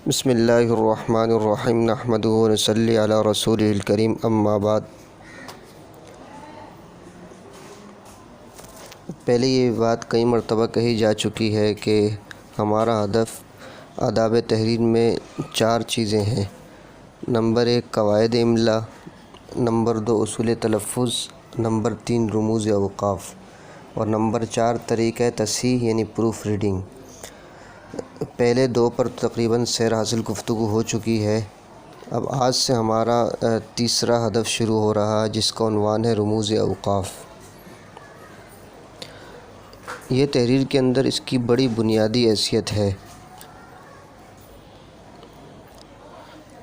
بسم اللہ الرحمن الرحیم نحمدہ و نصلی علی رسولہ الکریم اما بعد۔ پہلے یہ بات کئی مرتبہ کہی جا چکی ہے کہ ہمارا ہدف آداب تحریر میں 4 چیزیں ہیں۔ نمبر 1 قواعد املا، نمبر 2 اصول تلفظ، نمبر 3 رموز اوقاف، اور نمبر 4 طریقہ تصحیح یعنی پروف ریڈنگ۔ پہلے 2 پر تقریباً سیر حاصل گفتگو ہو چکی ہے۔ اب آج سے ہمارا تیسرا ہدف شروع ہو رہا ہے، جس کا عنوان ہے رموز اوقاف۔ یہ تحریر کے اندر اس کی بڑی بنیادی حیثیت ہے۔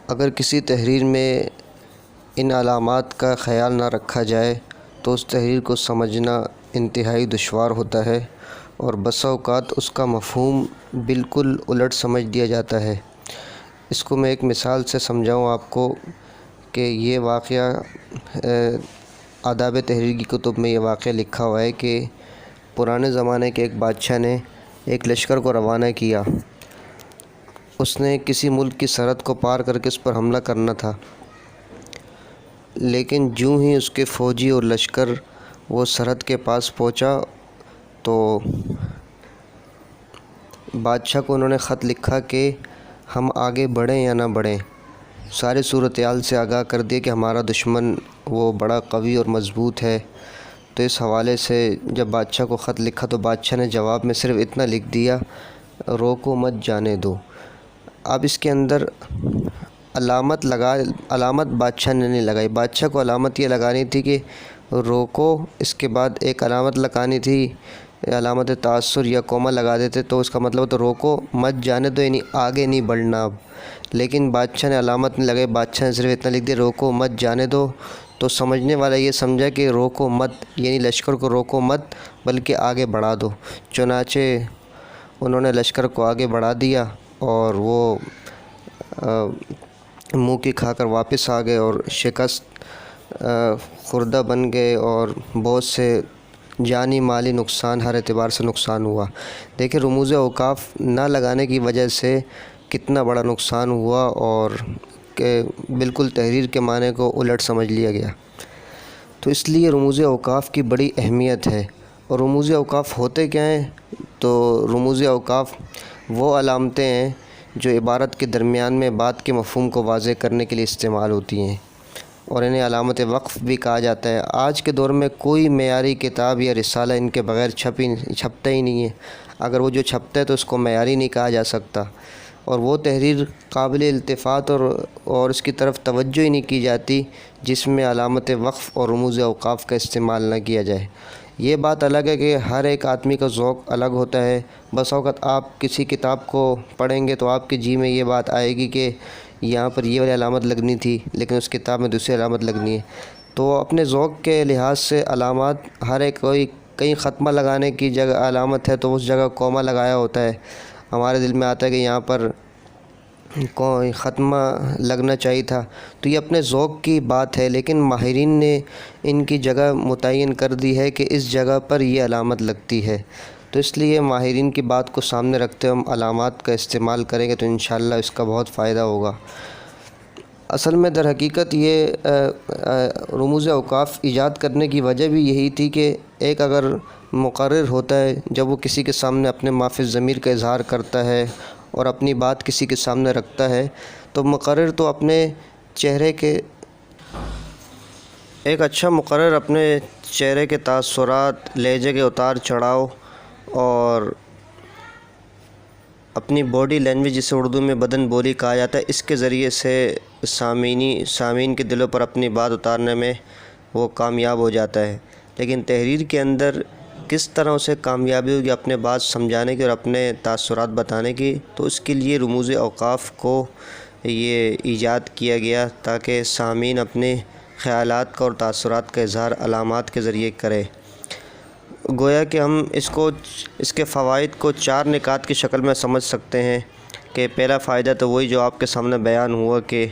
اگر کسی تحریر میں ان علامات کا خیال نہ رکھا جائے تو اس تحریر کو سمجھنا انتہائی دشوار ہوتا ہے، اور بسا اوقات اس کا مفہوم بالکل الٹ سمجھ دیا جاتا ہے۔ اس کو میں ایک مثال سے سمجھاؤں آپ کو کہ یہ واقعہ آداب تحریر کی کتب میں یہ واقعہ لکھا ہوا ہے کہ پرانے زمانے کے ایک بادشاہ نے ایک لشکر کو روانہ کیا۔ اس نے کسی ملک کی سرحد کو پار کر کے اس پر حملہ کرنا تھا، لیکن جوں ہی اس کے فوجی اور لشکر وہ سرحد کے پاس پہنچا تو بادشاہ کو انہوں نے خط لکھا کہ ہم آگے بڑھیں یا نہ بڑھیں۔ ساری صورتحال سے آگاہ کر دیا کہ ہمارا دشمن وہ بڑا قوی اور مضبوط ہے۔ تو اس حوالے سے جب بادشاہ کو خط لکھا تو بادشاہ نے جواب میں صرف اتنا لکھ دیا، روکو مت جانے دو۔ اب اس کے اندر علامت بادشاہ نے نہیں لگائی۔ بادشاہ کو علامت یہ لگانی تھی کہ روکو، اس کے بعد ایک علامت لگانی تھی، علامت تاثر یا کوما لگا دیتے تو اس کا مطلب تو روکو مت جانے دو، یعنی آگے نہیں بڑھنا اب۔ لیکن بادشاہ نے علامت نہیں لگائی، بادشاہ نے صرف اتنا لکھ دیا روکو مت جانے دو، تو سمجھنے والا یہ سمجھا کہ روکو مت یعنی لشکر کو روکو مت بلکہ آگے بڑھا دو۔ چنانچہ انہوں نے لشکر کو آگے بڑھا دیا اور وہ منہ کی کھا کر واپس آ گئے اور شکست خوردہ بن گئے، اور بہت سے جانی مالی نقصان، ہر اعتبار سے نقصان ہوا۔ دیکھیں رموز اوقاف نہ لگانے کی وجہ سے کتنا بڑا نقصان ہوا، اور کہ بالکل تحریر کے معنی کو الٹ سمجھ لیا گیا۔ تو اس لیے رموز اوقاف کی بڑی اہمیت ہے۔ اور رموز اوقاف ہوتے کیا ہیں؟ تو رموز اوقاف وہ علامتیں ہیں جو عبارت کے درمیان میں بات کے مفہوم کو واضح کرنے کے لیے استعمال ہوتی ہیں، اور انہیں علامت وقف بھی کہا جاتا ہے۔ آج کے دور میں کوئی معیاری کتاب یا رسالہ ان کے بغیر چھپتا ہی نہیں ہے۔ اگر وہ جو چھپتا ہے تو اس کو معیاری نہیں کہا جا سکتا، اور وہ تحریر قابل التفات اور اس کی طرف توجہ ہی نہیں کی جاتی جس میں علامت وقف اور رموز اوقاف کا استعمال نہ کیا جائے۔ یہ بات الگ ہے کہ ہر ایک آدمی کا ذوق الگ ہوتا ہے۔ بس اوقات آپ کسی کتاب کو پڑھیں گے تو آپ کے جی میں یہ بات آئے گی کہ یہاں پر یہ والی علامت لگنی تھی، لیکن اس کتاب میں دوسری علامت لگنی ہے۔ تو اپنے ذوق کے لحاظ سے علامات ہر ایک کہیں ختمہ لگانے کی جگہ علامت ہے تو اس جگہ کوما لگایا ہوتا ہے۔ ہمارے دل میں آتا ہے کہ یہاں پر کوئی ختمہ لگنا چاہیے تھا، تو یہ اپنے ذوق کی بات ہے، لیکن ماہرین نے ان کی جگہ متعین کر دی ہے کہ اس جگہ پر یہ علامت لگتی ہے۔ تو اس لیے ماہرین کی بات کو سامنے رکھتے ہوئے ہم علامات کا استعمال کریں گے تو انشاءاللہ اس کا بہت فائدہ ہوگا۔ اصل میں در حقیقت یہ رموز اوقاف ایجاد کرنے کی وجہ بھی یہی تھی کہ ایک اگر مقرر ہوتا ہے، جب وہ کسی کے سامنے اپنے ما فی الضمیر کا اظہار کرتا ہے اور اپنی بات کسی کے سامنے رکھتا ہے، تو مقرر تو اپنے چہرے کے ایک اچھا مقرر اپنے چہرے کے تاثرات، لہجے کے اتار چڑھاؤ اور اپنی باڈی لینگویج جسے اردو میں بدن بولی کہا جاتا ہے، اس کے ذریعے سے سامعین کے دلوں پر اپنی بات اتارنے میں وہ کامیاب ہو جاتا ہے۔ لیکن تحریر کے اندر کس طرح اسے کامیابی ہوگی اپنے بات سمجھانے کی اور اپنے تاثرات بتانے کی، تو اس کے لیے رموز اوقاف کو یہ ایجاد کیا گیا تاکہ سامعین اپنے خیالات کا اور تاثرات کا اظہار علامات کے ذریعے کرے۔ گویا کہ ہم اس کے فوائد کو 4 نکات کی شکل میں سمجھ سکتے ہیں کہ پہلا فائدہ تو وہی جو آپ کے سامنے بیان ہوا کہ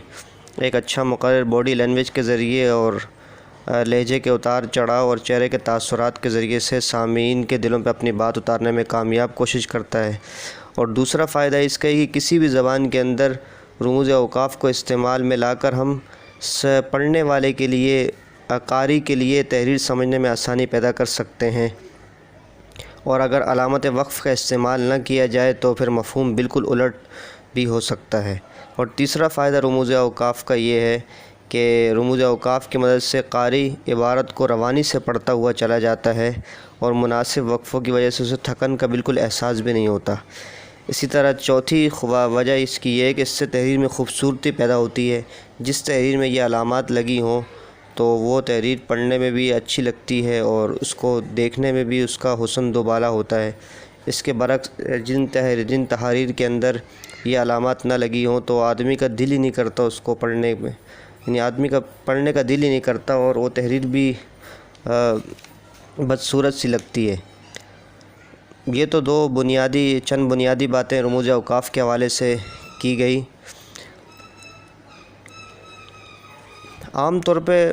ایک اچھا مقرر باڈی لینگویج کے ذریعے اور لہجے کے اتار چڑھاؤ اور چہرے کے تاثرات کے ذریعے سے سامعین کے دلوں پہ اپنی بات اتارنے میں کامیاب کوشش کرتا ہے۔ اور دوسرا فائدہ اس کا ہے کہ کسی بھی زبان کے اندر رموز اوقاف کو استعمال میں لا کر ہم پڑھنے والے کے لیے، قاری کے لیے تحریر سمجھنے میں آسانی پیدا کر سکتے ہیں، اور اگر علامت وقف کا استعمال نہ کیا جائے تو پھر مفہوم بالکل الٹ بھی ہو سکتا ہے۔ اور تیسرا فائدہ رموز اوقاف کا یہ ہے کہ رموز اوقاف کی مدد سے قاری عبارت کو روانی سے پڑھتا ہوا چلا جاتا ہے اور مناسب وقفوں کی وجہ سے اسے تھکن کا بالکل احساس بھی نہیں ہوتا۔ اسی طرح چوتھی وجہ اس کی یہ ہے کہ اس سے تحریر میں خوبصورتی پیدا ہوتی ہے۔ جس تحریر میں یہ علامات لگی ہوں تو وہ تحریر پڑھنے میں بھی اچھی لگتی ہے اور اس کو دیکھنے میں بھی اس کا حسن دوبالا ہوتا ہے۔ اس کے برعکس جن تحاریر کے اندر یہ علامات نہ لگی ہوں تو آدمی کا دل ہی نہیں کرتا اس کو پڑھنے میں، یعنی آدمی کا پڑھنے کا دل ہی نہیں کرتا اور وہ تحریر بھی بدصورت سی لگتی ہے۔ یہ تو چند بنیادی باتیں رموز اوقاف کے حوالے سے کی گئی۔ عام طور پہ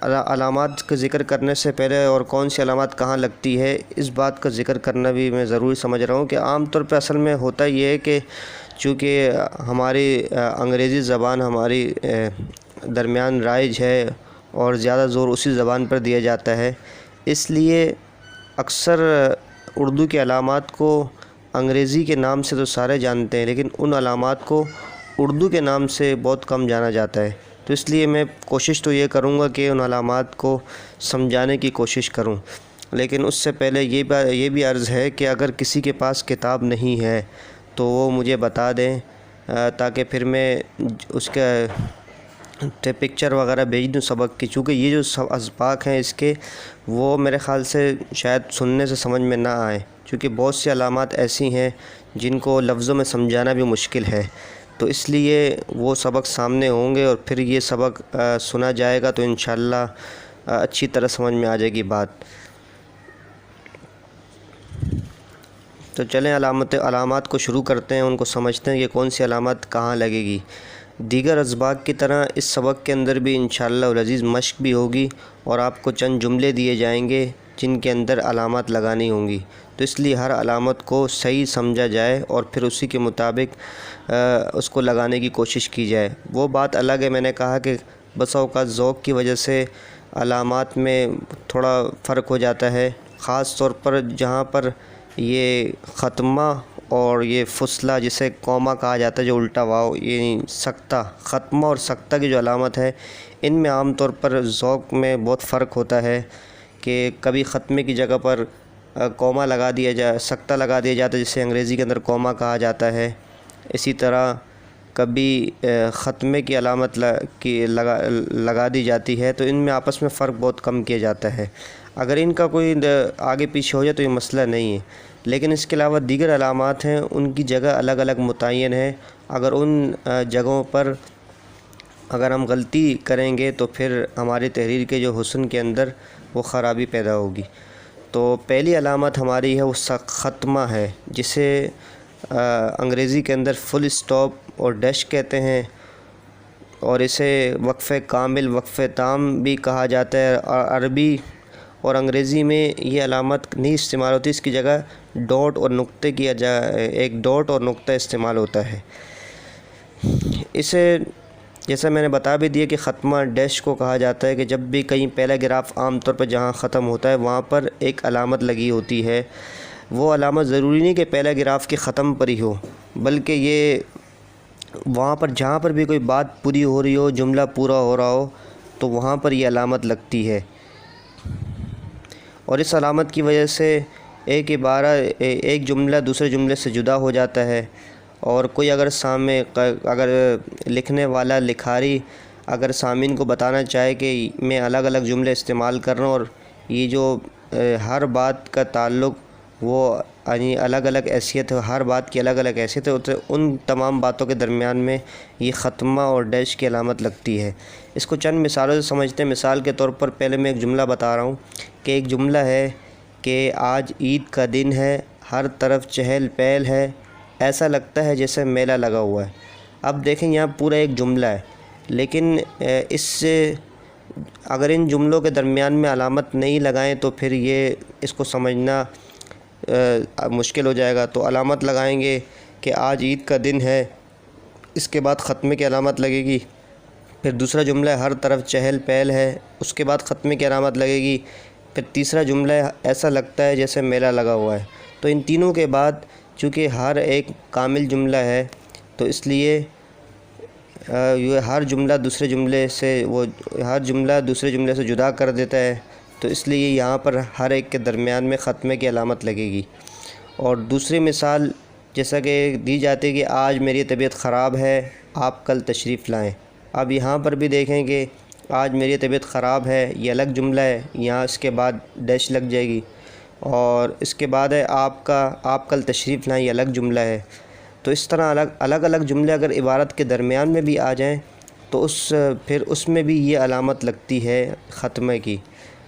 علامات کا ذکر کرنے سے پہلے اور کون سی علامات کہاں لگتی ہے اس بات کا ذکر کرنا بھی میں ضروری سمجھ رہا ہوں کہ عام طور پہ اصل میں ہوتا یہ ہے کہ چونکہ ہماری انگریزی زبان ہماری درمیان رائج ہے اور زیادہ زور اسی زبان پر دیا جاتا ہے، اس لیے اکثر اردو کے علامات کو انگریزی کے نام سے تو سارے جانتے ہیں لیکن ان علامات کو اردو کے نام سے بہت کم جانا جاتا ہے۔ تو اس لیے میں کوشش تو یہ کروں گا کہ ان علامات کو سمجھانے کی کوشش کروں، لیکن اس سے پہلے یہ بھی عرض ہے کہ اگر کسی کے پاس کتاب نہیں ہے تو وہ مجھے بتا دیں تاکہ پھر میں اس کا پکچر وغیرہ بھیج دوں سبق کی، چونکہ یہ جو اسباق ہیں اس کے وہ میرے خیال سے شاید سننے سے سمجھ میں نہ آئیں، چونکہ بہت سی علامات ایسی ہیں جن کو لفظوں میں سمجھانا بھی مشکل ہے، تو اس لیے وہ سبق سامنے ہوں گے اور پھر یہ سبق سنا جائے گا تو انشاءاللہ اچھی طرح سمجھ میں آ جائے گی بات۔ تو چلیں علامات کو شروع کرتے ہیں، ان کو سمجھتے ہیں کہ کون سی علامات کہاں لگے گی۔ دیگر اسباق کی طرح اس سبق کے اندر بھی انشاءاللہ العزیز مشق بھی ہوگی اور آپ کو چند جملے دیے جائیں گے جن کے اندر علامات لگانی ہوں گی، تو اس لیے ہر علامت کو صحیح سمجھا جائے اور پھر اسی کے مطابق اس کو لگانے کی کوشش کی جائے۔ وہ بات الگ ہے، میں نے کہا کہ بسا اوقات ذوق کی وجہ سے علامات میں تھوڑا فرق ہو جاتا ہے، خاص طور پر جہاں پر یہ ختمہ اور یہ فصلہ جسے کوما کہا جاتا ہے جو الٹا واو، یعنی سکتہ، ختمہ اور سکتہ کی جو علامت ہے ان میں عام طور پر ذوق میں بہت فرق ہوتا ہے کہ کبھی ختمے کی جگہ پر کوما لگا دیا جائے، سکتہ لگا دیا جاتا ہے جسے انگریزی کے اندر کوما کہا جاتا ہے، اسی طرح کبھی ختمے کی علامت لگا دی جاتی ہے، تو ان میں آپس میں فرق بہت کم کیا جاتا ہے۔ اگر ان کا کوئی آگے پیچھے ہو جائے تو یہ مسئلہ نہیں ہے، لیکن اس کے علاوہ دیگر علامات ہیں ان کی جگہ الگ الگ متعین ہے، اگر ان جگہوں پر اگر ہم غلطی کریں گے تو پھر ہماری تحریر کے جو حسن کے اندر وہ خرابی پیدا ہوگی۔ تو پہلی علامت ہماری ہے وہ ختمہ ہے، جسے انگریزی کے اندر فل اسٹاپ اور ڈیش کہتے ہیں، اور اسے وقف کامل، وقف تام بھی کہا جاتا ہے، اور عربی اور انگریزی میں یہ علامت نہیں استعمال ہوتی، اس کی جگہ ڈاٹ اور نقطے کی ایک ڈاٹ اور نقطہ استعمال ہوتا ہے۔ اسے جیسا میں نے بتا بھی دیا کہ ختمہ ڈیش کو کہا جاتا ہے کہ جب بھی کہیں پہلا گراف عام طور پر جہاں ختم ہوتا ہے وہاں پر ایک علامت لگی ہوتی ہے، وہ علامت ضروری نہیں کہ پہلا گراف کے ختم پر ہی ہو، بلکہ یہ وہاں پر جہاں پر بھی کوئی بات پوری ہو رہی ہو، جملہ پورا ہو رہا ہو تو وہاں پر یہ علامت لگتی ہے، اور اس علامت کی وجہ سے ایک جملہ دوسرے جملے سے جدا ہو جاتا ہے، اور کوئی اگر لکھنے والا لکھاری اگر سامعین کو بتانا چاہے کہ میں الگ الگ جملے استعمال کر رہا ہوں اور یہ جو ہر بات کا تعلق وہ یعنی الگ الگ حیثیت ہے، ہر بات کی الگ الگ حیثیت ہے، تو ان تمام باتوں کے درمیان میں یہ ختمہ اور ڈیش کی علامت لگتی ہے۔ اس کو چند مثالوں سے سمجھتے ہیں۔ مثال کے طور پر پہلے میں ایک جملہ بتا رہا ہوں کہ ایک جملہ ہے کہ آج عید کا دن ہے، ہر طرف چہل پہل ہے، ایسا لگتا ہے جیسے میلہ لگا ہوا ہے۔ اب دیکھیں یہاں پورا ایک جملہ ہے، لیکن اس سے اگر ان جملوں کے درمیان میں علامت نہیں لگائیں تو پھر یہ اس کو سمجھنا مشکل ہو جائے گا، تو علامت لگائیں گے کہ آج عید کا دن ہے، اس کے بعد ختمے کی علامت لگے گی، پھر دوسرا جملہ ہر طرف چہل پہل ہے، اس کے بعد ختمے کی علامت لگے گی، پھر تیسرا جملہ ایسا لگتا ہے جیسے میلہ لگا ہوا ہے۔ تو ان تینوں کے بعد چونکہ ہر ایک کامل جملہ ہے، تو اس لیے یہ ہر جملہ دوسرے جملے سے جدا کر دیتا ہے، تو اس لیے یہاں پر ہر ایک کے درمیان میں ختمے کی علامت لگے گی۔ اور دوسری مثال جیسا کہ دی جاتی ہے کہ آج میری طبیعت خراب ہے، آپ کل تشریف لائیں۔ اب یہاں پر بھی دیکھیں کہ آج میری طبیعت خراب ہے، یہ الگ جملہ ہے، یہاں اس کے بعد ڈیش لگ جائے گی، اور اس کے بعد ہے آپ کل تشریف لائیں، یہ الگ جملہ ہے۔ تو اس طرح الگ الگ جملے اگر عبارت کے درمیان میں بھی آ جائیں تو پھر اس میں بھی یہ علامت لگتی ہے ختمے کی۔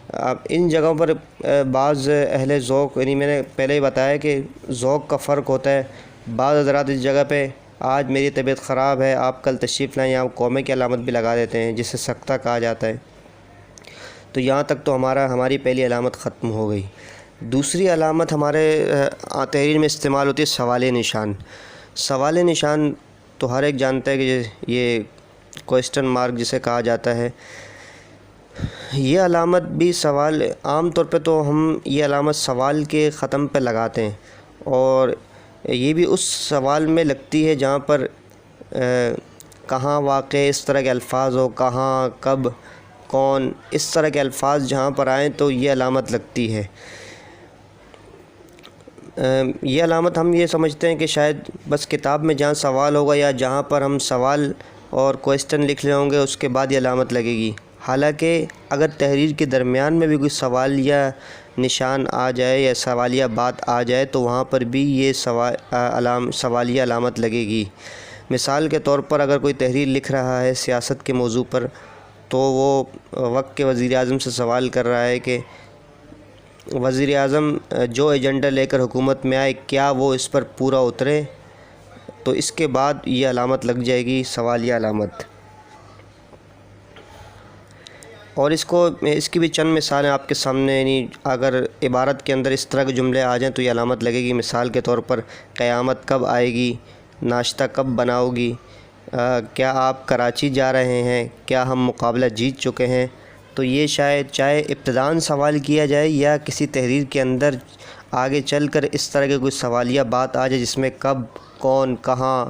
اب ان جگہوں پر بعض اہل ذوق، یعنی میں نے پہلے ہی بتایا کہ ذوق کا فرق ہوتا ہے، بعض حضرات اس جگہ پہ آج میری طبیعت خراب ہے، آپ کل تشریف لائیں، یہاں قومے کی علامت بھی لگا دیتے ہیں جسے سکتہ کہا جاتا ہے۔ تو یہاں تک تو ہماری پہلی علامت ختم ہو گئی۔ دوسری علامت ہمارے تحریر میں استعمال ہوتی ہے سوالیہ نشان۔ سوالیہ نشان تو ہر ایک جانتا ہے کہ یہ کوئسچن مارک جسے کہا جاتا ہے۔ یہ علامت بھی عام طور پہ تو ہم یہ علامت سوال کے ختم پہ لگاتے ہیں، اور یہ بھی اس سوال میں لگتی ہے جہاں پر کہاں واقع اس طرح کے الفاظ ہو، کہاں، کب، کون، اس طرح کے الفاظ جہاں پر آئیں تو یہ علامت لگتی ہے۔ یہ علامت ہم یہ سمجھتے ہیں کہ شاید بس کتاب میں جہاں سوال ہوگا یا جہاں پر ہم سوال اور کوئسچن لکھ رہے ہوں گے اس کے بعد یہ علامت لگے گی۔ حالانکہ اگر تحریر کے درمیان میں بھی کوئی سوال یا نشان آ جائے یا سوالیہ بات آ جائے تو وہاں پر بھی یہ سوالیہ علامت لگے گی۔ مثال کے طور پر اگر کوئی تحریر لکھ رہا ہے سیاست کے موضوع پر، تو وہ وقت کے وزیر اعظم سے سوال کر رہا ہے کہ وزیر اعظم جو ایجنڈا لے کر حکومت میں آئے کیا وہ اس پر پورا اترے، تو اس کے بعد یہ علامت لگ جائے گی سوالیہ علامت۔ اور اس کی بھی چند مثالیں آپ کے سامنے، یعنی اگر عبارت کے اندر اس طرح کے جملے آ جائیں تو یہ علامت لگے گی۔ مثال کے طور پر قیامت کب آئے گی، ناشتہ کب بناؤ گی، کیا آپ کراچی جا رہے ہیں، کیا ہم مقابلہ جیت چکے ہیں۔ تو یہ شاید چاہے ابتداً سوال کیا جائے یا کسی تحریر کے اندر آگے چل کر اس طرح کے کوئی سوالیہ بات آ جائے جس میں کب، کون، کہاں،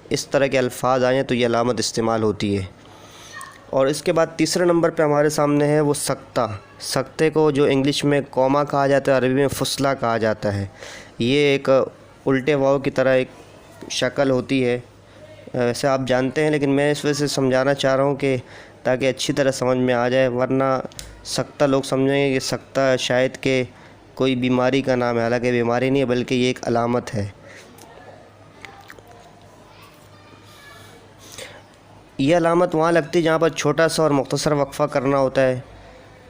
اس طرح کے الفاظ آ جائیں تو یہ علامت استعمال ہوتی ہے۔ اور اس کے بعد تیسرے نمبر پہ ہمارے سامنے ہے وہ سکتہ۔ سکتے کو جو انگلش میں کوما کہا جاتا ہے، عربی میں فصلہ کہا جاتا ہے۔ یہ ایک الٹے واؤ کی طرح ایک شکل ہوتی ہے، ویسے آپ جانتے ہیں لیکن میں اس وجہ سے سمجھانا چاہ رہا ہوں کہ تاکہ اچھی طرح سمجھ میں آ جائے، ورنہ سکتہ لوگ سمجھیں گے کہ سکتہ شاید کہ کوئی بیماری کا نام ہے، حالانکہ بیماری نہیں ہے بلکہ یہ ایک علامت ہے۔ یہ علامت وہاں لگتی ہے جہاں پر چھوٹا سا اور مختصر وقفہ کرنا ہوتا ہے،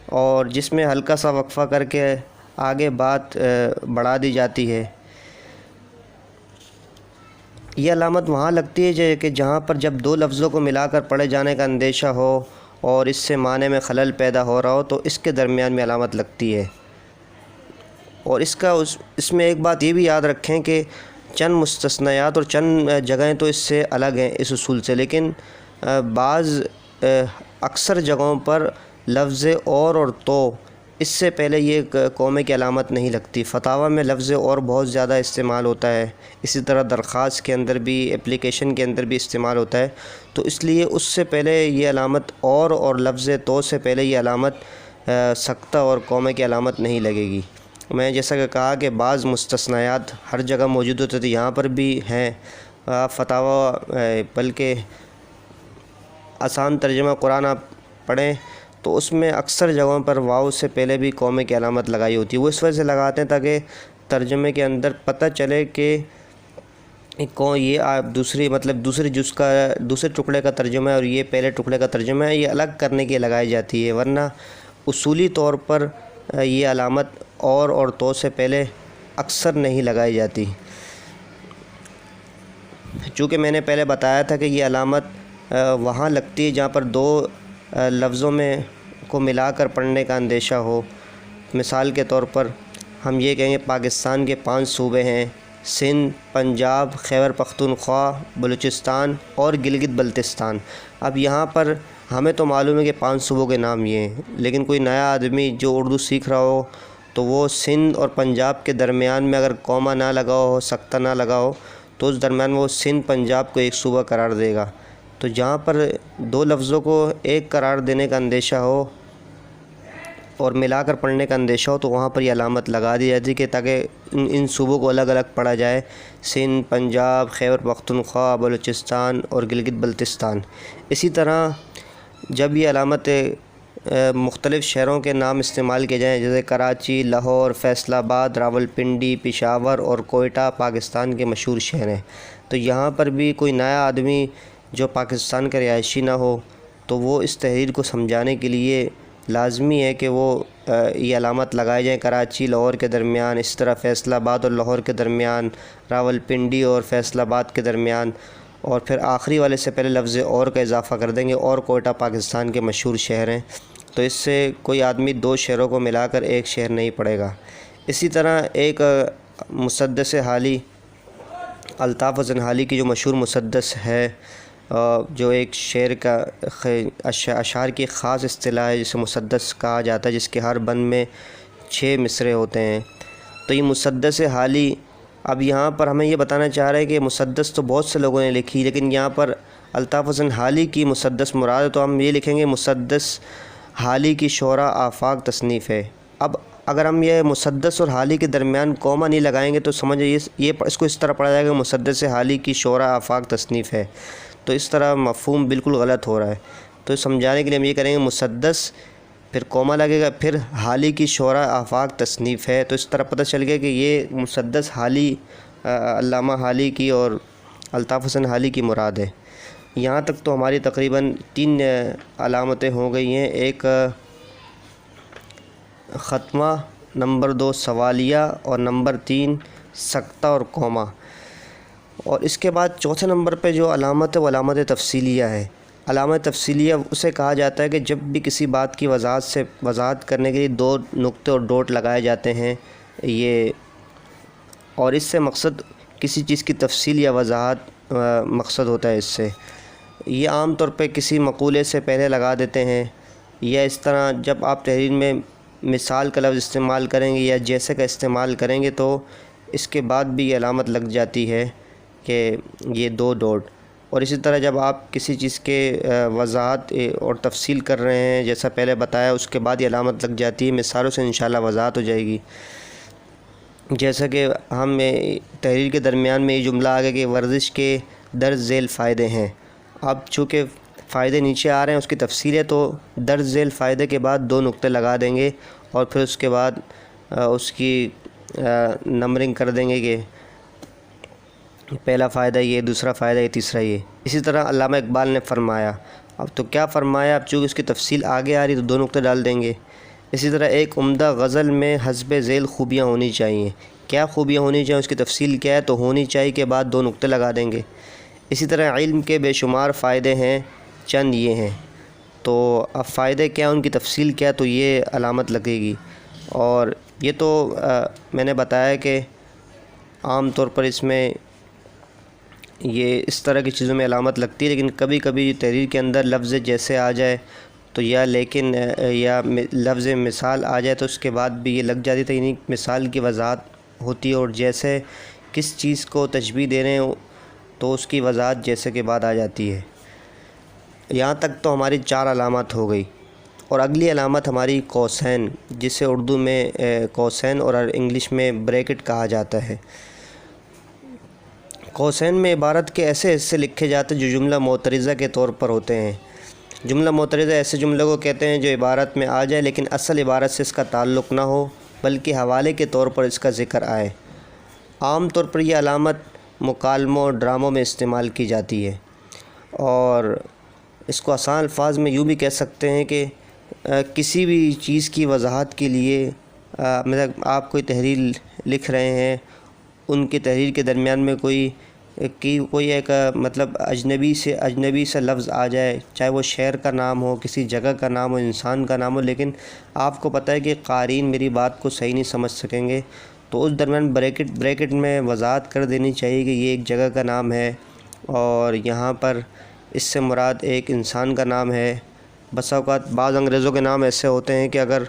اور جس میں ہلکا سا وقفہ کر کے آگے بات بڑھا دی جاتی ہے۔ یہ علامت وہاں لگتی ہے کہ جہاں پر جب دو لفظوں کو ملا کر پڑھے جانے کا اندیشہ ہو اور اس سے معنی میں خلل پیدا ہو رہا ہو تو اس کے درمیان میں علامت لگتی ہے۔ اور اس میں ایک بات یہ بھی یاد رکھیں کہ چند مستثنیات اور چند جگہیں تو اس سے الگ ہیں اس اصول سے، لیکن اکثر جگہوں پر لفظ اور تو اس سے پہلے یہ کومے کی علامت نہیں لگتی۔ فتاویٰ میں لفظ اور بہت زیادہ استعمال ہوتا ہے، اسی طرح درخواست کے اندر بھی، اپلیکیشن کے اندر بھی استعمال ہوتا ہے، تو اس لیے اس سے پہلے یہ علامت اور لفظ تو سے پہلے یہ علامت سکتہ اور کومے کی علامت نہیں لگے گی۔ میں جیسا کہ کہا کہ بعض مستثنیات ہر جگہ موجود ہوتے تھے، یہاں پر بھی ہیں۔ فتاویٰ بلکہ آسان ترجمہ قرآن آپ پڑھیں تو اس میں اکثر جگہوں پر واو سے پہلے بھی کومے کی علامت لگائی ہوتی ہے۔ وہ اس وجہ سے لگاتے ہیں تاکہ ترجمے کے اندر پتہ چلے کہ یہ آپ دوسرے جز کا دوسرے ٹکڑے کا ترجمہ ہے اور یہ پہلے ٹکڑے کا ترجمہ ہے، یہ الگ کرنے کے لیے لگائی جاتی ہے، ورنہ اصولی طور پر یہ علامت اور تو سے پہلے اکثر نہیں لگائی جاتی۔ چونکہ میں نے پہلے بتایا تھا کہ یہ علامت وہاں لگتی ہے جہاں پر دو لفظوں میں کو ملا کر پڑھنے کا اندیشہ ہو۔ مثال کے طور پر ہم یہ کہیں گے پاکستان کے 5 صوبے ہیں: سندھ، پنجاب، خیبر پختونخوا، بلوچستان اور گلگت بلتستان۔ اب یہاں پر ہمیں تو معلوم ہے کہ 5 صوبوں کے نام یہ ہیں، لیکن کوئی نیا آدمی جو اردو سیکھ رہا ہو تو وہ سندھ اور پنجاب کے درمیان میں اگر کوما نہ لگا ہو، سکتہ نہ لگا ہو، تو اس درمیان وہ سندھ پنجاب کو ایک صوبہ قرار دے گا۔ تو جہاں پر 2 لفظوں کو ایک قرار دینے کا اندیشہ ہو اور ملا کر پڑھنے کا اندیشہ ہو تو وہاں پر یہ علامت لگا دی جاتی کہ تاکہ ان صوبوں کو الگ الگ پڑھا جائے: سندھ، پنجاب، خیبر پختونخوا، بلوچستان اور گلگت بلتستان۔ اسی طرح جب یہ علامت مختلف شہروں کے نام استعمال کیے جائیں، جیسے کراچی، لاہور، فیصل آباد، راولپنڈی، پشاور اور کوئٹہ پاکستان کے مشہور شہر ہیں، تو یہاں پر بھی کوئی نیا آدمی جو پاکستان کا رہائشی نہ ہو تو وہ اس تحریر کو سمجھانے کے لیے لازمی ہے کہ وہ یہ علامت لگائے جائیں: کراچی لاہور کے درمیان، اس طرح فیصل آباد اور لاہور کے درمیان، راولپنڈی اور فیصل آباد کے درمیان، اور پھر آخری والے سے پہلے لفظ اور کا اضافہ کر دیں گے: اور کوئٹہ پاکستان کے مشہور شہر ہیں۔ تو اس سے کوئی آدمی 2 شہروں کو ملا کر ایک شہر نہیں پڑھے گا۔ اسی طرح ایک مسدس حالی، الطاف حسن حالی کی جو مشہور مسدس ہے، جو ایک شعر کا اشعار کی خاص اصطلاح ہے جسے مسدس کہا جاتا ہے، جس کے ہر بند میں 6 مصرعے ہوتے ہیں۔ تو یہ مسدس حالی، اب یہاں پر ہمیں یہ بتانا چاہ رہے ہیں کہ مسدس تو بہت سے لوگوں نے لکھی، لیکن یہاں پر الطاف حسن حالی کی مسدس مراد ہے، تو ہم یہ لکھیں گے: مسدس حالی کی شعراء آفاق تصنیف ہے۔ اب اگر ہم یہ مسدس اور حالی کے درمیان کوما نہیں لگائیں گے تو سمجھے اس کو اس طرح پڑھا جائے گا: مسدس حالی کی شعراء آفاق تصنیف ہے، تو اس طرح مفہوم بالکل غلط ہو رہا ہے۔ تو سمجھانے کے لیے ہم یہ کریں گے: مسدس، پھر کوما لگے گا، پھر حالی کی شعراء آفاق تصنیف ہے، تو اس طرح پتہ چل گیا کہ یہ مسدس حالی علامہ حالی کی اور الطاف حسن حالی کی مراد ہے۔ یہاں تک تو ہماری تقریباً 3 علامتیں ہو گئی ہیں: ایک ختمہ، نمبر 2 سوالیہ، اور نمبر 3 سکتہ اور کوما۔ اور اس کے بعد چوتھے نمبر پہ جو علامت ہے وہ علامت تفصیلیہ ہے۔ علامت تفصیلیہ اسے کہا جاتا ہے کہ جب بھی کسی بات کی وضاحت کرنے کے لیے 2 نقطے اور ڈاٹ لگائے جاتے ہیں، اور اس سے مقصد کسی چیز کی تفصیل یا وضاحت مقصد ہوتا ہے اس سے۔ یہ عام طور پہ کسی مقولے سے پہلے لگا دیتے ہیں، یا اس طرح جب آپ تحریر میں مثال کا لفظ استعمال کریں گے یا جیسے کا استعمال کریں گے تو اس کے بعد بھی یہ علامت لگ جاتی ہے کہ یہ 2 ڈاٹ۔ اور اسی طرح جب آپ کسی چیز کے وضاحت اور تفصیل کر رہے ہیں، جیسا پہلے بتایا، اس کے بعد یہ علامت لگ جاتی ہے، مثالوں سے انشاءاللہ وضاحت ہو جائے گی۔ جیسا کہ ہم تحریر کے درمیان میں یہ جملہ آ گیا کہ ورزش کے درج ذیل فائدے ہیں۔ اب چونکہ فائدے نیچے آ رہے ہیں، اس کی تفصیل ہے، تو درج ذیل فائدے کے بعد 2 نقطے لگا دیں گے اور پھر اس کے بعد اس کی نمبرنگ کر دیں گے کہ پہلا فائدہ یہ، دوسرا فائدہ یہ، تیسرا یہ۔ اسی طرح علامہ اقبال نے فرمایا، اب تو کیا فرمایا، اب چونکہ اس کی تفصیل آگے آ رہی تو 2 نقطے ڈال دیں گے۔ اسی طرح ایک عمدہ غزل میں حسب ذیل خوبیاں ہونی چاہیے، کیا خوبیاں ہونی چاہیے، اس کی تفصیل کیا ہے، تو ہونی چاہیے کے بعد 2 نقطے لگا دیں گے۔ اسی طرح علم کے بے شمار فائدے ہیں، چند یہ ہیں، تو اب فائدے کیا، ان کی تفصیل کیا، تو یہ علامت لگے گی۔ اور یہ تو میں نے بتایا کہ عام طور پر اس میں یہ اس طرح کی چیزوں میں علامت لگتی ہے، لیکن کبھی کبھی تحریر کے اندر لفظ جیسے آ جائے تو یا لیکن یا لفظ مثال آ جائے تو اس کے بعد بھی یہ لگ جاتی ہے، یعنی مثال کی وضاحت ہوتی ہے، اور جیسے کس چیز کو تشبیہ دے رہے ہیں تو اس کی وضاحت جیسے کے بعد آ جاتی ہے۔ یہاں تک تو ہماری 4 علامات ہو گئی، اور اگلی علامت ہماری قوسین، جسے اردو میں قوسین اور انگلش میں بریکٹ کہا جاتا ہے۔ قوسین میں عبارت کے ایسے حصے لکھے جاتے ہیں جو جملہ معترضہ کے طور پر ہوتے ہیں۔ جملہ معترضہ ایسے جملے کو کہتے ہیں جو عبارت میں آ جائے لیکن اصل عبارت سے اس کا تعلق نہ ہو، بلکہ حوالے کے طور پر اس کا ذکر آئے۔ عام طور پر یہ علامت مکالموں اور ڈراموں میں استعمال کی جاتی ہے، اور اس کو آسان الفاظ میں یوں بھی کہہ سکتے ہیں کہ کسی بھی چیز کی وضاحت کے لیے مثلا آپ کوئی تحریر لکھ رہے ہیں، ان کی تحریر کے درمیان میں کوئی کہ کوئی ایک مطلب اجنبی سے لفظ آ جائے، چاہے وہ شہر کا نام ہو، کسی جگہ کا نام ہو، انسان کا نام ہو، لیکن آپ کو پتہ ہے کہ قارئین میری بات کو صحیح نہیں سمجھ سکیں گے، تو اس درمیان بریکٹ میں وضاحت کر دینی چاہیے کہ یہ ایک جگہ کا نام ہے اور یہاں پر اس سے مراد ایک انسان کا نام ہے۔ بسا اوقات بعض انگریزوں کے نام ایسے ہوتے ہیں کہ اگر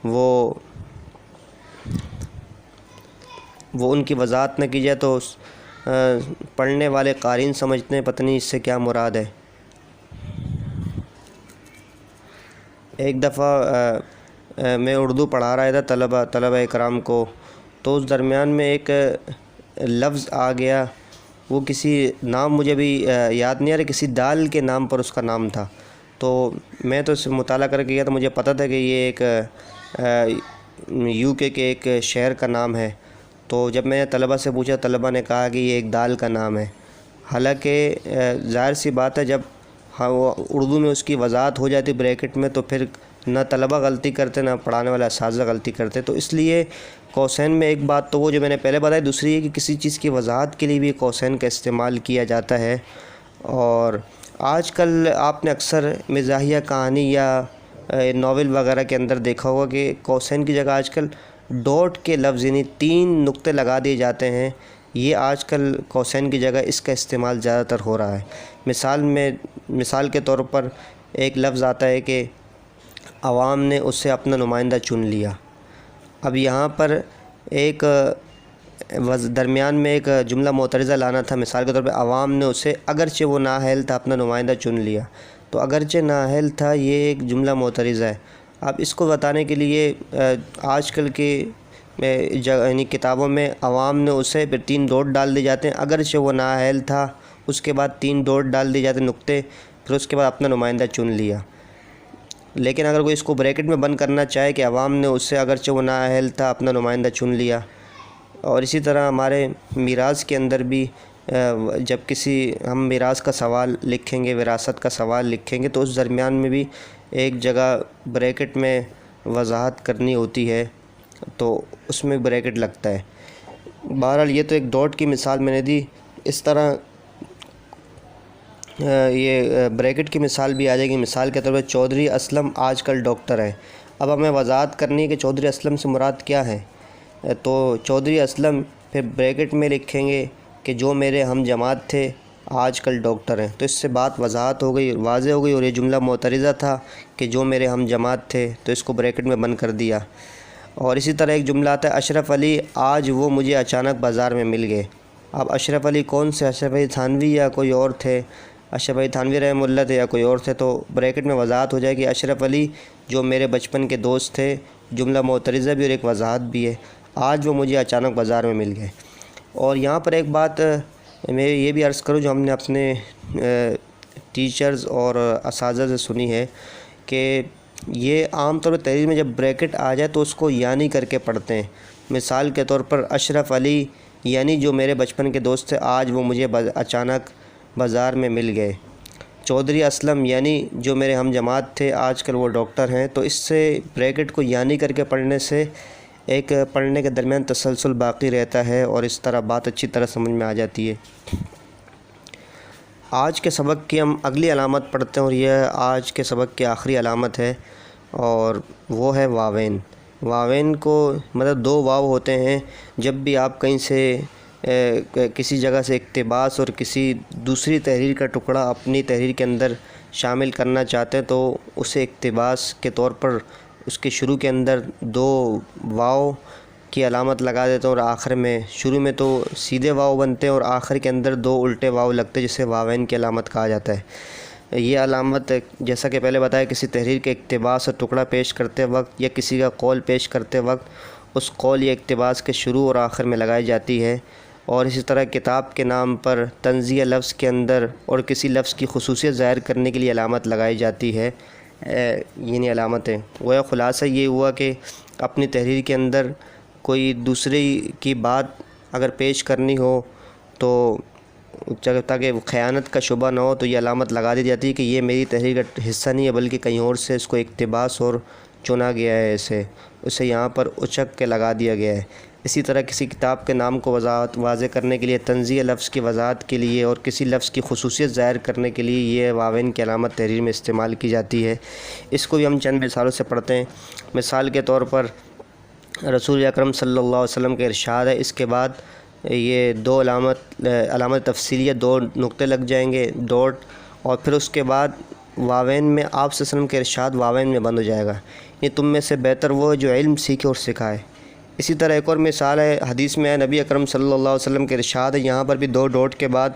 وہ ان کی وضاحت نہ کی جائے تو پڑھنے والے قارئین سمجھتے ہیں پتہ نہیں اس سے کیا مراد ہے۔ ایک دفعہ میں اردو پڑھا رہا تھا طلبہ اکرام کو، تو اس درمیان میں ایک لفظ آ گیا، وہ کسی نام مجھے بھی یاد نہیں آ رہا، کسی دال کے نام پر اس کا نام تھا، تو میں تو اس مطالعہ کر کے گیا تو مجھے پتہ تھا کہ یہ ایک UK کے ایک شہر کا نام ہے۔ تو جب میں نے طلبہ سے پوچھا، طلبہ نے کہا کہ یہ ایک دال کا نام ہے، حالانکہ ظاہر سی بات ہے جب وہ اردو میں اس کی وضاحت ہو جاتی بریکٹ میں تو پھر نہ طلبہ غلطی کرتے نہ پڑھانے والے اساتذہ غلطی کرتے، تو اس لیے قوسین میں ایک بات تو وہ جو میں نے پہلے بتائی، دوسری ہے کہ کسی چیز کی وضاحت کے لیے بھی قوسین کا استعمال کیا جاتا ہے۔ اور آج کل آپ نے اکثر مزاحیہ کہانی یا ناول وغیرہ کے اندر دیکھا ہوگا کہ قوسین کی جگہ آج کل ڈاٹ کے لفظ یعنی 3 نقطے لگا دیے جاتے ہیں، یہ آج کل قوسین کی جگہ اس کا استعمال زیادہ تر ہو رہا ہے۔ مثال کے طور پر ایک لفظ آتا ہے کہ عوام نے اس سے اپنا نمائندہ چن لیا۔ اب یہاں پر ایک درمیان میں ایک جملہ معترضہ لانا تھا، مثال کے طور پہ عوام نے اسے اگرچہ وہ نااہل تھا اپنا نمائندہ چن لیا، تو اگرچہ نااہل تھا یہ ایک جملہ معترضہ ہے۔ اب اس کو بتانے کے لیے آج کل کے یعنی کتابوں میں عوام نے اسے پھر 3 ڈاٹ ڈال دیے جاتے ہیں، اگرچہ وہ نااہل تھا، اس کے بعد 3 ڈاٹ ڈال دیے جاتے ہیں نقطے، پھر اس کے بعد اپنا نمائندہ چن لیا۔ لیکن اگر کوئی اس کو بریکٹ میں بند کرنا چاہے کہ عوام نے اس سے اگرچہ وہ نااہل تھا اپنا نمائندہ چن لیا۔ اور اسی طرح ہمارے میراث کے اندر بھی جب ہم میراث کا سوال لکھیں گے، وراثت کا سوال لکھیں گے، تو اس درمیان میں بھی ایک جگہ بریکٹ میں وضاحت کرنی ہوتی ہے، تو اس میں بریکٹ لگتا ہے۔ بہرحال یہ تو ایک ڈاٹ کی مثال میں نے دی، اس طرح یہ بریکٹ کی مثال بھی آ جائے گی۔ مثال کے طور پر چودھری اسلم آج کل ڈاکٹر ہیں، اب ہمیں وضاحت کرنی ہے کہ چودھری اسلم سے مراد کیا ہے، تو چودھری اسلم پھر بریکٹ میں لکھیں گے کہ جو میرے ہم جماعت تھے آج کل ڈاکٹر ہیں، تو اس سے بات وضاحت ہو گئی، واضح ہو گئی، اور یہ جملہ معترضہ تھا کہ جو میرے ہم جماعت تھے، تو اس کو بریکٹ میں بند کر دیا۔ اور اسی طرح ایک جملہ آتا ہے اشرف علی آج وہ مجھے اچانک بازار میں مل گئے۔ اب اشرف علی کون سے، اشرف علی تھانوی یا کوئی اور تھے، اشرف علی تھانوی رحمہ اللہ تھے یا کوئی اور تھے، تو بریکٹ میں وضاحت ہو جائے کہ اشرف علی جو میرے بچپن کے دوست تھے، جملہ معترضہ بھی اور ایک وضاحت بھی ہے، آج وہ مجھے اچانک بازار میں مل گئے۔ اور یہاں پر ایک بات میں یہ بھی عرض کروں جو ہم نے اپنے ٹیچرز اور اساتذہ سے سنی ہے کہ یہ عام طور پر تحریر میں جب بریکٹ آ جائے تو اس کو یعنی کر کے پڑھتے ہیں۔ مثال کے طور پر اشرف علی یعنی جو میرے بچپن کے دوست تھے آج وہ مجھے اچانک بازار میں مل گئے۔ چودھری اسلم یعنی جو میرے ہم جماعت تھے آج کل وہ ڈاکٹر ہیں، تو اس سے بریکٹ کو یعنی کر کے پڑھنے سے ایک پڑھنے کے درمیان تسلسل باقی رہتا ہے اور اس طرح بات اچھی طرح سمجھ میں آ جاتی ہے۔ آج کے سبق کی ہم اگلی علامت پڑھتے ہیں اور یہ آج کے سبق کی آخری علامت ہے اور وہ ہے واوین۔ واوین کو مطلب 2 واو ہوتے ہیں، جب بھی آپ کہیں سے کسی جگہ سے اقتباس اور کسی دوسری تحریر کا ٹکڑا اپنی تحریر کے اندر شامل کرنا چاہتے ہیں تو اسے اقتباس کے طور پر اس کے شروع کے اندر 2 واو کی علامت لگا دیتے ہیں، اور آخر میں شروع میں تو سیدھے واو بنتے ہیں اور آخر کے اندر 2 الٹے واو لگتے ہیں، جسے واوین کی علامت کہا جاتا ہے۔ یہ علامت جیسا کہ پہلے بتایا کسی تحریر کے اقتباس اور ٹکڑا پیش کرتے وقت یا کسی کا قول پیش کرتے وقت اس قول یا اقتباس کے شروع اور آخر میں لگائی جاتی ہے۔ اور اسی طرح کتاب کے نام پر تنزیہ لفظ کے اندر اور کسی لفظ کی خصوصیت ظاہر کرنے کے لیے علامت لگائی جاتی ہے۔ یعنی علامتیں وہ خلاصہ یہ ہوا کہ اپنی تحریر کے اندر کوئی دوسری کی بات اگر پیش کرنی ہو تو تاکہ خیانت کا شبہ نہ ہو تو یہ علامت لگا دی جاتی ہے کہ یہ میری تحریر کا حصہ نہیں ہے بلکہ کہیں اور سے اس کو اقتباس اور چنا گیا ہے، اسے یہاں پر اچک کے لگا دیا گیا ہے۔ اسی طرح کسی کتاب کے نام کو واضح کرنے کے لیے، تنزیہ لفظ کی وضاحت کے لیے اور کسی لفظ کی خصوصیت ظاہر کرنے کے لیے یہ واوین کی علامت تحریر میں استعمال کی جاتی ہے۔ اس کو بھی ہم چند مثالوں سے پڑھتے ہیں۔ مثال کے طور پر رسول اکرم صلی اللہ علیہ وسلم کا ارشاد ہے، اس کے بعد یہ دو علامت تفصیلیہ، دو نقطے لگ جائیں گے، ڈاٹ، اور پھر اس کے بعد واوین میں آپ صلی اللہ علیہ وسلم کا ارشاد واوین میں بند ہو جائے گا، یہ تم میں سے بہتر وہ ہے جو علم سیکھے اور سکھائے۔ اسی طرح ایک اور مثال ہے، حدیث میں ہے، نبی اکرم صلی اللہ علیہ وسلم کے ارشاد ہے، یہاں پر بھی دو ڈاٹ کے بعد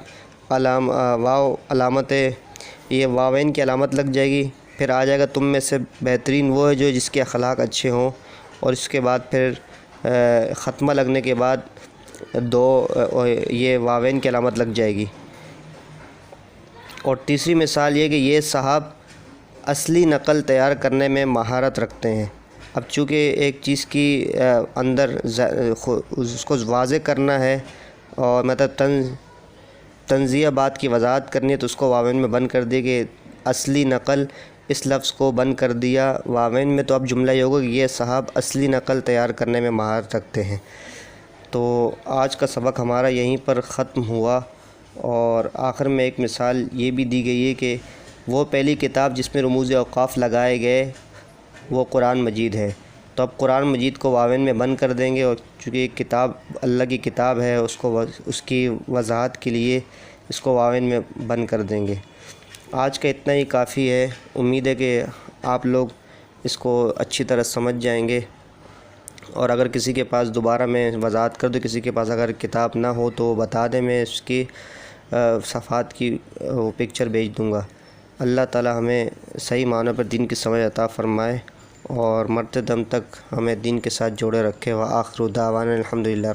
واو علامت ہے، یہ واوین کی علامت لگ جائے گی، پھر آ جائے گا تم میں سے بہترین وہ ہے جو جس کے اخلاق اچھے ہوں، اور اس کے بعد پھر ختمہ لگنے کے بعد یہ واوین کی علامت لگ جائے گی۔ اور تیسری مثال یہ کہ یہ صحاب اصلی نقل تیار کرنے میں مہارت رکھتے ہیں۔ اب چونکہ ایک چیز کی اندر اس کو واضح کرنا ہے اور مطلب تنزیہ بات کی وضاحت کرنی ہے، تو اس کو واوین میں بند کر دیا کہ اصلی نقل، اس لفظ کو بند کر دیا واوین میں، تو اب جملہ یہ ہوگا کہ یہ صحاب اصلی نقل تیار کرنے میں مہارت رکھتے ہیں۔ تو آج کا سبق ہمارا یہیں پر ختم ہوا، اور آخر میں ایک مثال یہ بھی دی گئی ہے کہ وہ پہلی کتاب جس میں رموز اوقاف لگائے گئے وہ قرآن مجید ہے، تو اب قرآن مجید کو واوین میں بند کر دیں گے، اور چونکہ ایک کتاب اللہ کی کتاب ہے، اس کی وضاحت کے لیے اس کو واوین میں بند کر دیں گے۔ آج کا اتنا ہی کافی ہے، امید ہے کہ آپ لوگ اس کو اچھی طرح سمجھ جائیں گے، اور اگر کسی کے پاس دوبارہ میں وضاحت کر دوں، کسی کے پاس اگر کتاب نہ ہو تو بتا دیں، میں اس کی صفحات کی پکچر بھیج دوں گا۔ اللہ تعالی ہمیں صحیح معنوں پر دین کی سمجھ عطا فرمائے، اور مرتے دم تک ہمیں دین کے ساتھ جوڑے رکھے۔ وآخر دعوانا الحمدللہ۔